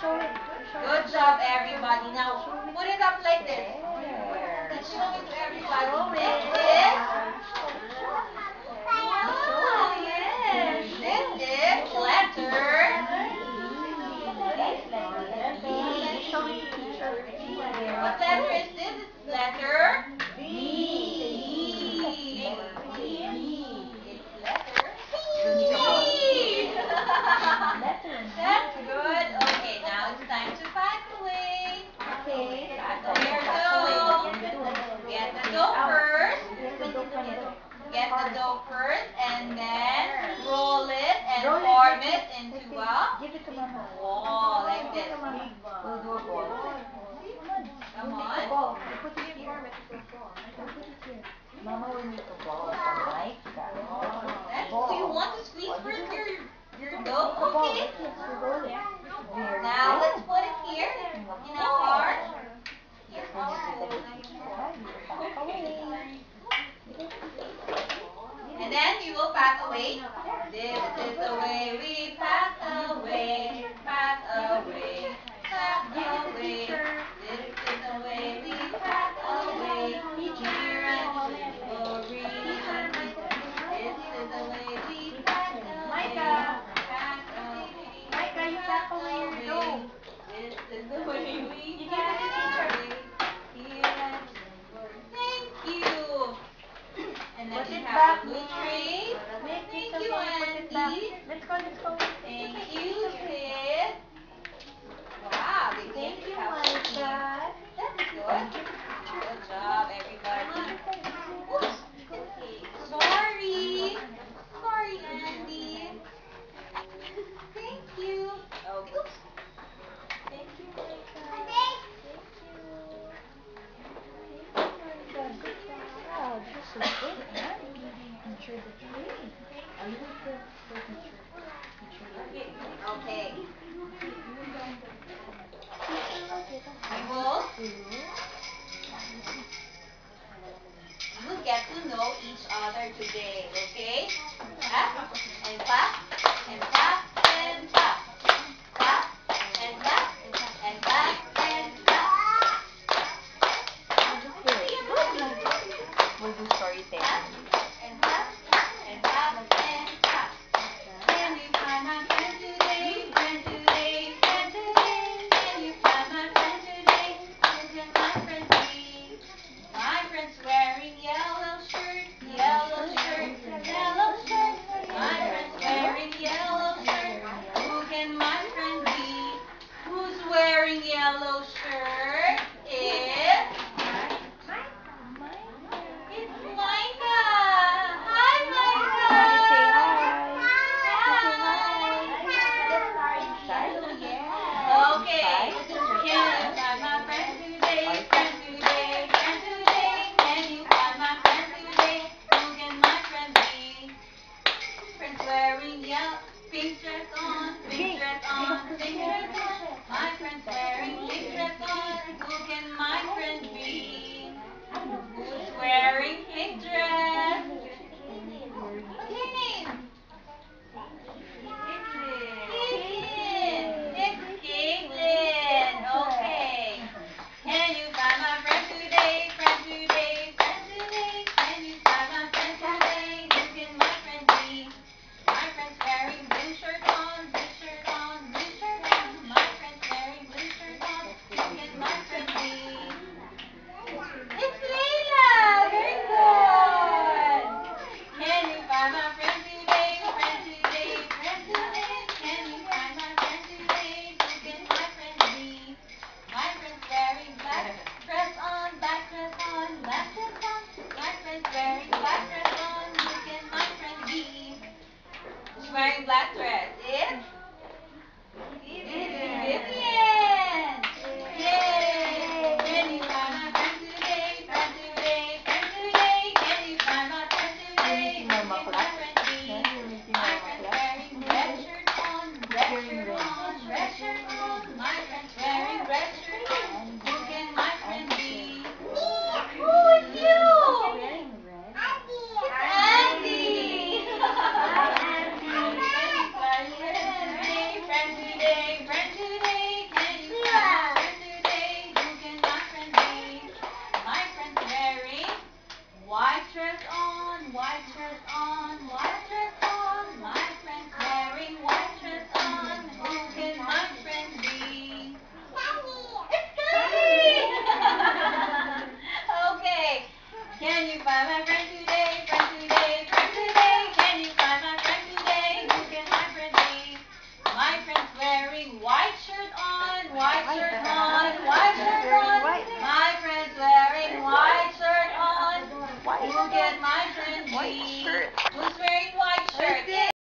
Good job, everybody. Now, put it up like this. And show it to everybody. Wow, yes. This is letter. What letter is this? It's letter B. It's letter B. That's good. Okay, now it's time to pack away. Pack away your dough. Get the dough first. Get the dough first and then roll it and form it into a ball like this. Come on. Mama will make a ball like that. Do you want to squeeze first your dough? Okay. Now let's put it here in our heart. And then you will pack away. This is the way we pack away, pack away, pack away. This is the way we pack away. Here at Chivalry. This is the way we pack away, pack away, pack away. This is the way we pack away. Here at Chivalry. Thank you. And then we have the blue tray. Thank you, Andy. Let's go. Thank you, Chris. Wow, they Thank did you, have Monica. That's good. Good job, everybody. Oops. Sorry. Sorry, Andy. Thank you. Okay. Oops. Thank you, Monica. Thank you. Good job. This is good, huh? Enjoy the tree. I need the picture. Okay. You will get to know each other today, okay? Clap and clap and clap and clap. Clap and clap and clap and clap. We'll do storytelling. Clap and clap and clap and clap. Can you find my friend today? Friend today, friend today. Can you find my friend today? Who can my friend be? My friend's wearing yellow shirt shirt on, white shirt on. My friend's wearing white shirt on. Who can my friend be? It's Daddy! Okay. Can you find my friend today? Friend today, friend today. Can you find my friend today? Who can my friend be? My friend's wearing white shirt on, white shirt on, white shirt on. My friend's wearing white shirt on. Who can my friend be? Who's wearing white?